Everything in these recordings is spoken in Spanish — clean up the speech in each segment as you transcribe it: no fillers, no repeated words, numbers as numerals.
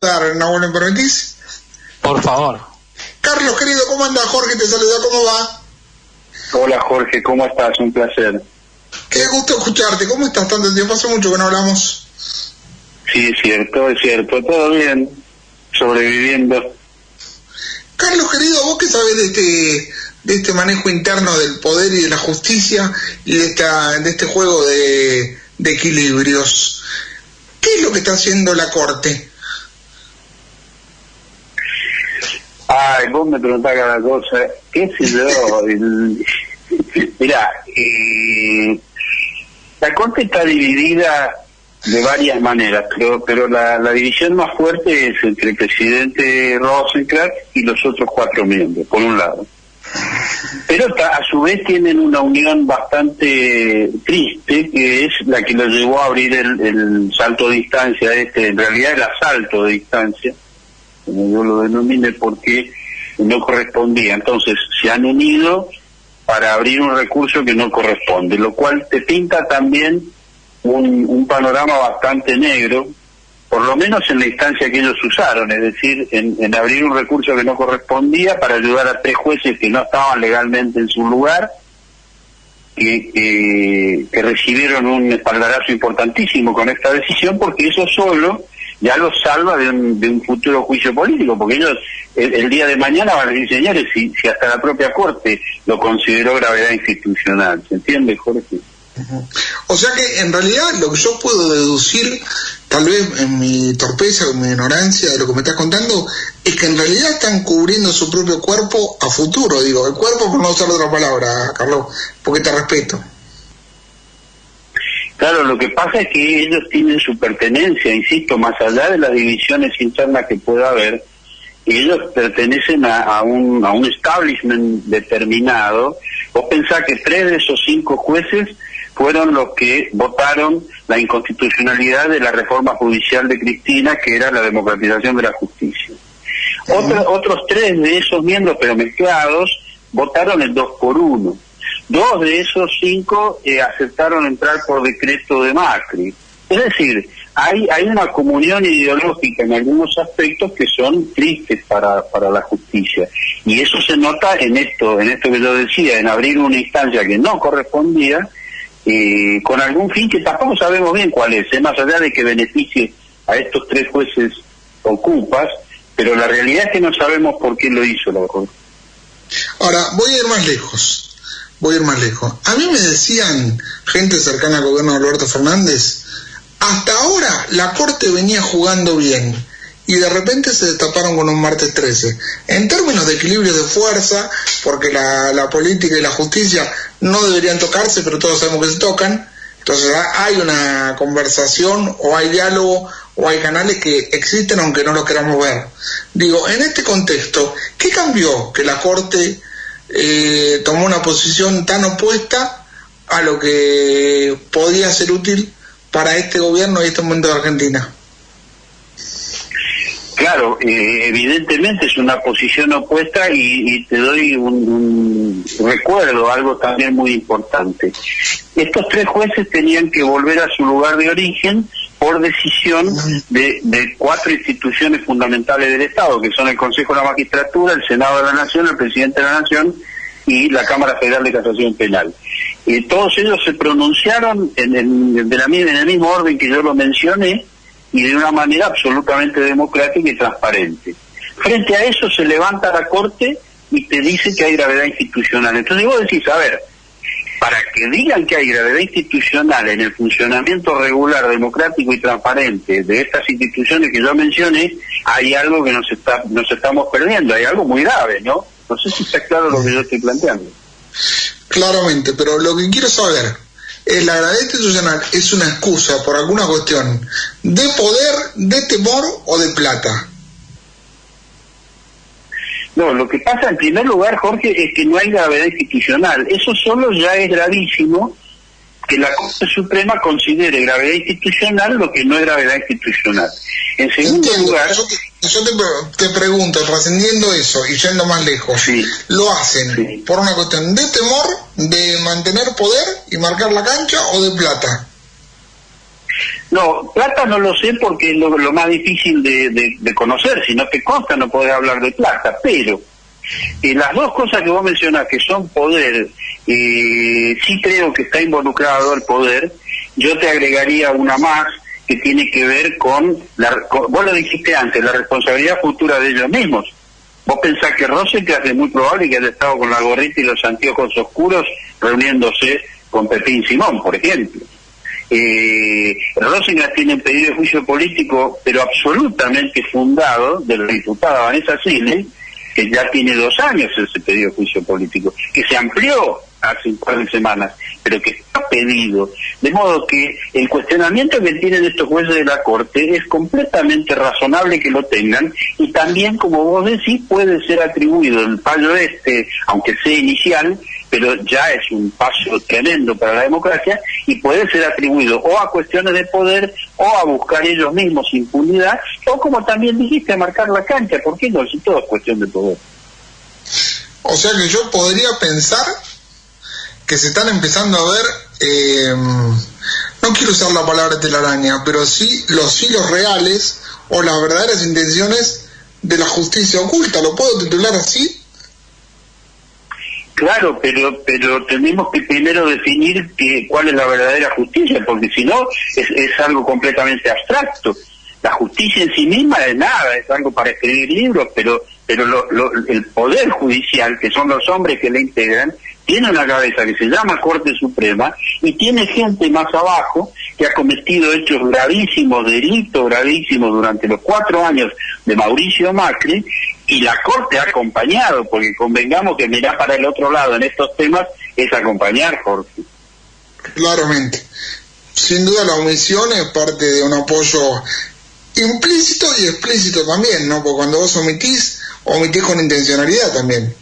saludar, Nahuel, ¿me permitís? Por favor. Carlos, querido, ¿cómo anda? Jorge te saluda, ¿cómo va? Hola Jorge, ¿cómo estás? Un placer. Qué gusto escucharte, ¿cómo estás? Tanto tiempo, hace mucho que no hablamos. Sí, es cierto, todo bien, sobreviviendo. Carlos, querido, ¿vos qué sabés de este manejo interno del poder y de la justicia y de este juego de equilibrios? ¿Qué es lo que está haciendo la Corte? Ay, vos me preguntás cada cosa, qué sé yo. Mirá, la Corte está dividida de varias maneras, pero la división más fuerte es entre el presidente Rosenkrantz y los otros 4 miembros, por un lado. Pero a su vez tienen una unión bastante triste, que es la que lo llevó a abrir el salto de distancia, en realidad el asalto de distancia, como yo lo denominé, porque no correspondía. Entonces se han unido para abrir un recurso que no corresponde, lo cual te pinta también un panorama bastante negro, por lo menos en la instancia que ellos usaron, es decir, en abrir un recurso que no correspondía para ayudar a 3 jueces que no estaban legalmente en su lugar, que recibieron un espaldarazo importantísimo con esta decisión, porque eso solo ya los salva de un futuro juicio político, porque ellos el día de mañana van a decir, señores, si hasta la propia Corte lo consideró gravedad institucional. ¿Se entiende, Jorge? O sea que en realidad lo que yo puedo deducir, tal vez en mi torpeza o en mi ignorancia de lo que me estás contando, es que en realidad están cubriendo su propio cuerpo a futuro, digo, el cuerpo por no usar otra palabra, Carlos, porque te respeto. Claro, lo que pasa es que ellos tienen su pertenencia, insisto, más allá de las divisiones internas que pueda haber, ellos pertenecen a un establishment determinado. Vos pensás que 3 de esos 5 jueces fueron los que votaron la inconstitucionalidad de la reforma judicial de Cristina, que era la democratización de la justicia. Otros 3 de esos miembros, pero mezclados, votaron el 2-por-1. 2 de esos 5 aceptaron entrar por decreto de Macri. Es decir, hay una comunión ideológica en algunos aspectos que son tristes para la justicia. Y eso se nota en esto que yo decía, en abrir una instancia que no correspondía, con algún fin que tampoco sabemos bien cuál es, más allá de que beneficie a estos 3 jueces ocupas, pero la realidad es que no sabemos por qué lo hizo la Corte. Ahora, voy a ir más lejos. A mí me decían gente cercana al gobierno de Alberto Fernández, hasta ahora la Corte venía jugando bien y de repente se destaparon con un martes 13. En términos de equilibrio de fuerza, porque la política y la justicia no deberían tocarse, pero todos sabemos que se tocan, entonces hay una conversación o hay diálogo o hay canales que existen aunque no los queramos ver. Digo, en este contexto, ¿qué cambió que la Corte tomó una posición tan opuesta a lo que podía ser útil para este gobierno y este momento de Argentina? Claro, evidentemente es una posición opuesta y te doy un recuerdo, algo también muy importante. Estos 3 jueces tenían que volver a su lugar de origen por decisión de 4 instituciones fundamentales del Estado, que son el Consejo de la Magistratura, el Senado de la Nación, el Presidente de la Nación y la Cámara Federal de Casación Penal. Todos ellos se pronunciaron en el mismo orden que yo lo mencioné, y de una manera absolutamente democrática y transparente. Frente a eso se levanta la Corte y te dice que hay gravedad institucional. Entonces vos decís, a ver, para que digan que hay gravedad institucional en el funcionamiento regular, democrático y transparente de estas instituciones que yo mencioné, hay algo que nos estamos perdiendo, hay algo muy grave, ¿no? No sé si está claro lo que yo estoy planteando. Claramente, pero lo que quiero saber, la gravedad institucional es una excusa por alguna cuestión de poder, de temor o de plata. No, lo que pasa en primer lugar, Jorge, es que no hay gravedad institucional. Eso solo ya es gravísimo, que la Corte Suprema considere gravedad institucional lo que no es gravedad institucional. En segundo lugar... Yo te pregunto, trascendiendo eso y yendo más lejos, sí, ¿lo hacen por una cuestión de temor, de mantener poder y marcar la cancha, o de plata? No, plata no lo sé porque es lo más difícil de conocer, si no te consta no podés hablar de plata, pero las dos cosas que vos mencionás, que son poder, sí creo que está involucrado el poder. Yo te agregaría una más que tiene que ver con vos lo dijiste antes, la responsabilidad futura de ellos mismos. Vos pensás que Rosenkrantz es muy probable que haya estado con la gorrita y los anteojos oscuros reuniéndose con Pepín Simón, por ejemplo. Rosenkrantz tiene un pedido de juicio político, pero absolutamente fundado, de la diputada Vanessa Siley, que ya tiene 2 años ese pedido de juicio político, que se amplió hace un par de semanas, pero que está pedido. De modo que el cuestionamiento que tienen estos jueces de la Corte es completamente razonable que lo tengan, y también, como vos decís, puede ser atribuido el fallo aunque sea inicial, pero ya es un paso tremendo para la democracia, y puede ser atribuido o a cuestiones de poder, o a buscar ellos mismos impunidad, o como también dijiste, a marcar la cancha. ¿Por qué no? Si todo es cuestión de poder. O sea que yo podría pensar que se están empezando a ver, no quiero usar la palabra telaraña, pero sí los hilos reales o las verdaderas intenciones de la justicia oculta. ¿Lo puedo titular así? Claro, pero tenemos que primero definir cuál es la verdadera justicia, porque si no es algo completamente abstracto. La justicia en sí misma es nada, es algo para escribir libros, pero el poder judicial, que son los hombres que le integran, tiene una cabeza que se llama Corte Suprema y tiene gente más abajo que ha cometido hechos gravísimos, delitos gravísimos durante los 4 años de Mauricio Macri, y la Corte ha acompañado, porque convengamos que mirar para el otro lado en estos temas es acompañar, Jorge. Claramente. Sin duda la omisión es parte de un apoyo implícito y explícito también, ¿no? Porque cuando vos omitís con intencionalidad también.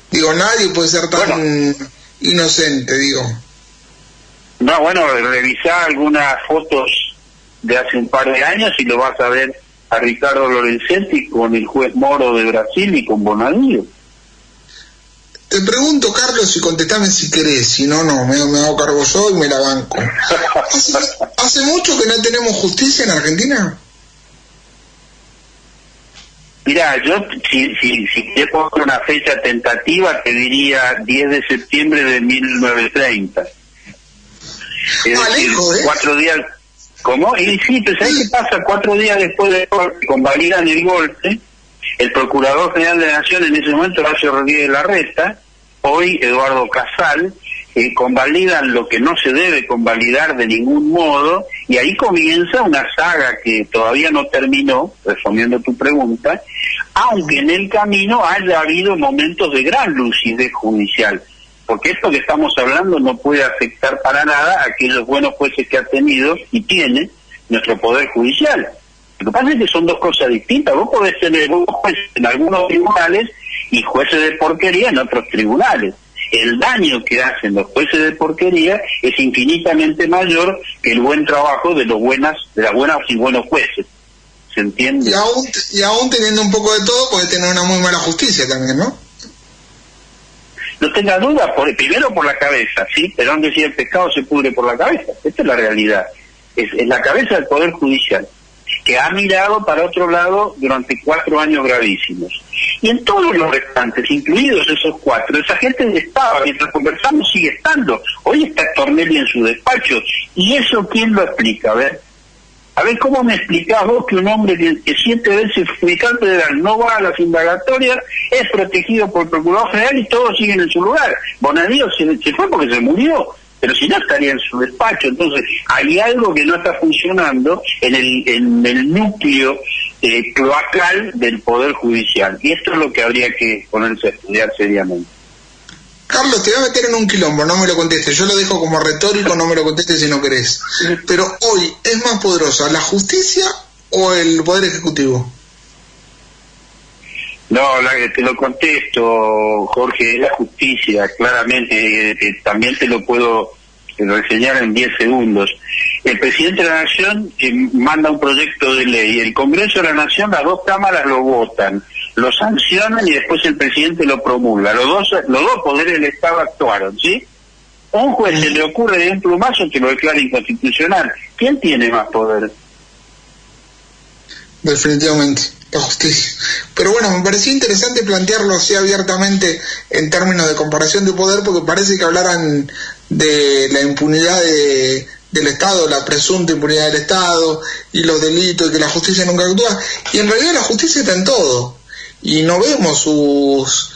Digo, nadie puede ser tan inocente, digo. No, bueno, revisá algunas fotos de hace un par de años y lo vas a ver a Ricardo Lorenzetti con el juez Moro de Brasil y con Bonadío. Te pregunto, Carlos, y contestame si querés, si no, me hago cargo yo y me la banco. ¿Hace mucho que no tenemos justicia en Argentina? Mirá, yo si te pongo una fecha tentativa te diría 10 de septiembre de 1930. Es decir, lejos, 4 días... ¿Cómo? Y sí, pero ¿sabés qué pasa? 4 días después de que convalidan el golpe, el Procurador General de la Nación en ese momento, Horacio Rodríguez Larreta, hoy Eduardo Casal, convalidan lo que no se debe convalidar de ningún modo, y ahí comienza una saga que todavía no terminó, respondiendo a tu pregunta, aunque en el camino haya habido momentos de gran lucidez judicial, porque esto que estamos hablando no puede afectar para nada a aquellos buenos jueces que ha tenido y tiene nuestro Poder Judicial. Lo que pasa es que son dos cosas distintas. Vos podés tener buenos jueces en algunos tribunales y jueces de porquería en otros tribunales. El daño que hacen los jueces de porquería es infinitamente mayor que el buen trabajo de las buenas y buenos jueces. ¿Se entiende? Y aún teniendo un poco de todo, puede tener una muy mala justicia también, ¿no? No tenga duda, primero por la cabeza, ¿sí? Pero donde decía el pescado se pudre por la cabeza. Esta es la realidad. Es la cabeza del Poder Judicial, que ha mirado para otro lado durante 4 años gravísimos. Y en todos los restantes, incluidos esos 4, esa gente estaba, mientras conversamos sigue estando. Hoy está Tornelli en su despacho. ¿Y eso quién lo explica? A ver, ¿cómo me explicás vos que un hombre que 7 veces fiscal federal no va a las indagatorias, es protegido por el Procurador General y todos siguen en su lugar? Bonadío se fue porque se murió, pero si no estaría en su despacho. Entonces, hay algo que no está funcionando en el núcleo cloacal del Poder Judicial. Y esto es lo que habría que ponerse a estudiar seriamente. Carlos, te voy a meter en un quilombo, no me lo contestes. Yo lo dejo como retórico, no me lo contestes si no querés. Pero hoy, ¿es más poderosa la justicia o el Poder Ejecutivo? No, te lo contesto, Jorge, es la justicia, claramente. También te lo puedo reseñar en 10 segundos. El presidente de la Nación manda un proyecto de ley, el Congreso de la Nación, las 2 cámaras lo votan, lo sancionan y después el presidente lo promulga. Los dos poderes del Estado actuaron, ¿sí? A un juez se le ocurre de un plumazo que lo declara inconstitucional. ¿Quién tiene más poder? Definitivamente, la justicia. Pero bueno, me pareció interesante plantearlo así abiertamente en términos de comparación de poder, porque parece que hablaran de la impunidad del Estado, la presunta impunidad del Estado y los delitos, y que la justicia nunca actúa, y en realidad la justicia está en todo, y no vemos sus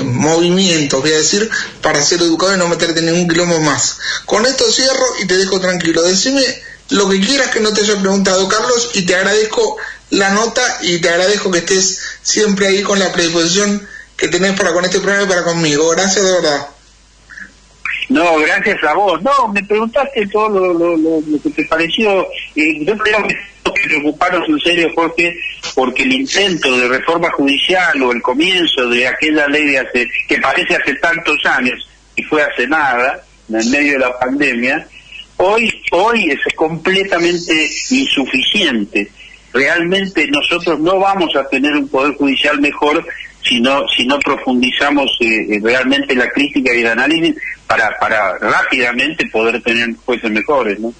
movimientos, voy a decir, para ser educado y no meterte en ningún quilombo más. Con esto cierro y te dejo tranquilo. Decime lo que quieras que no te haya preguntado, Carlos, y te agradezco la nota y te agradezco que estés siempre ahí con la predisposición que tenés para con este programa y para conmigo. Gracias de verdad. No, gracias a vos. No, me preguntaste todo lo que te pareció. Yo creo que preocuparos en serio, Jorge, porque el intento de reforma judicial o el comienzo de aquella ley que parece hace tantos años y fue hace nada, en medio de la pandemia, hoy es completamente insuficiente. Realmente nosotros no vamos a tener un poder judicial mejor si no profundizamos realmente la crítica y el análisis para rápidamente poder tener jueces mejores, ¿no?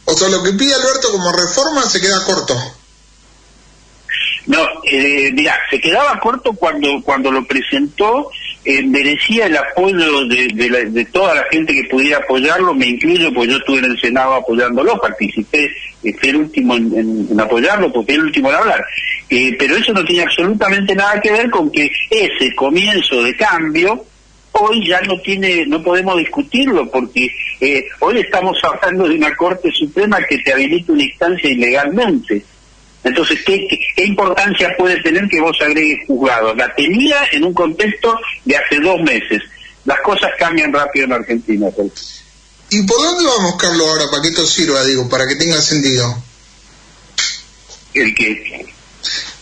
O sea, lo que pide Alberto como reforma se queda corto. No, mira, se quedaba corto cuando lo presentó, merecía el apoyo de toda la gente que pudiera apoyarlo, me incluyo, porque yo estuve en el Senado apoyándolo, participé, fui el último en apoyarlo, porque fui el último en hablar. Pero eso no tiene absolutamente nada que ver con que ese comienzo de cambio hoy ya no podemos discutirlo, porque hoy estamos hablando de una Corte Suprema que te habilita una instancia ilegalmente. Entonces, ¿qué importancia puede tener que vos agregues juzgados? La tenía en un contexto de hace 2 meses. Las cosas cambian rápido en Argentina. ¿Y por dónde vamos, Carlos, ahora? ¿Para que esto sirva, para que tenga sentido? ¿El qué?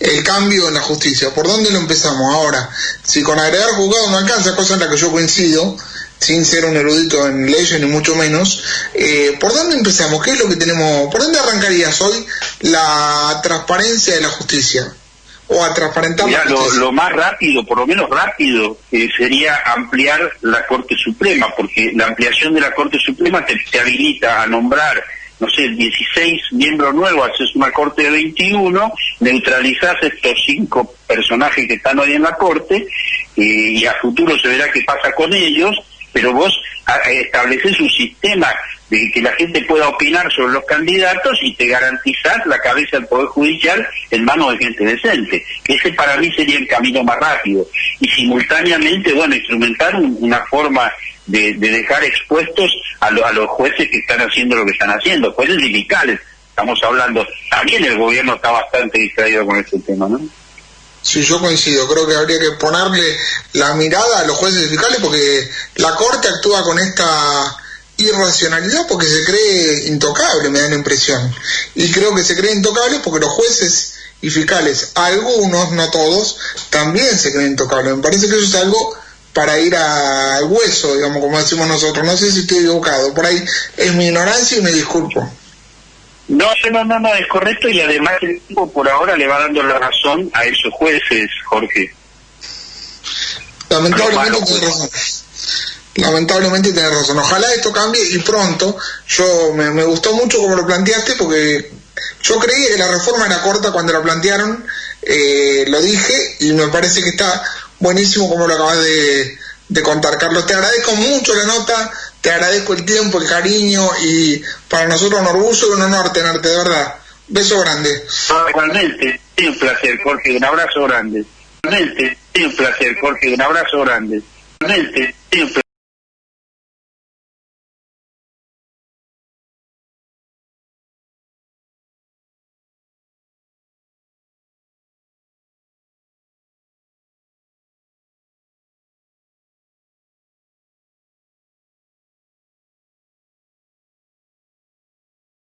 El cambio en la justicia. ¿Por dónde lo empezamos ahora? Si con agregar juzgados no alcanza, cosa en la que yo coincido, sin ser un erudito en leyes ni mucho menos, ¿por dónde empezamos? ¿Qué es lo que tenemos? ¿Por dónde arrancarías hoy la transparencia de la justicia? O a transparentar la justicia. Lo más rápido, por lo menos rápido, sería ampliar la Corte Suprema, porque la ampliación de la Corte Suprema te habilita a nombrar, no sé, 16 miembros nuevos, haces una Corte de 21, neutralizás estos 5 personajes que están hoy en la Corte, y a futuro se verá qué pasa con ellos, pero vos estableces un sistema de que la gente pueda opinar sobre los candidatos y te garantizás la cabeza del Poder Judicial en manos de gente decente. Ese para mí sería el camino más rápido. Y simultáneamente, instrumentar una forma de dejar expuestos a los jueces que están haciendo lo que están haciendo, jueces sindicales, estamos hablando. También el gobierno está bastante distraído con este tema, ¿no? Sí, yo coincido, creo que habría que ponerle la mirada a los jueces fiscales, porque la Corte actúa con esta irracionalidad porque se cree intocable, me da la impresión, y creo que se cree intocable porque los jueces y fiscales, algunos, no todos, también se creen intocables. Me parece que eso es algo para ir al hueso, como decimos nosotros. No sé si estoy equivocado, por ahí es mi ignorancia y me disculpo. No, es correcto, y además el tiempo por ahora le va dando la razón a esos jueces, Jorge. Lamentablemente tenés razón. Ojalá esto cambie y pronto. Yo me gustó mucho como lo planteaste, porque yo creía que la reforma era corta cuando la plantearon, lo dije, y me parece que está buenísimo como lo acabas de contar, Carlos. Te agradezco mucho la nota, te agradezco el tiempo, el cariño, y para nosotros un orgullo y un honor tenerte, de verdad. Beso grande. Realmente, es un placer, Jorge, un abrazo grande. Realmente, es un placer, Jorge, un abrazo grande. Realmente, es un placer.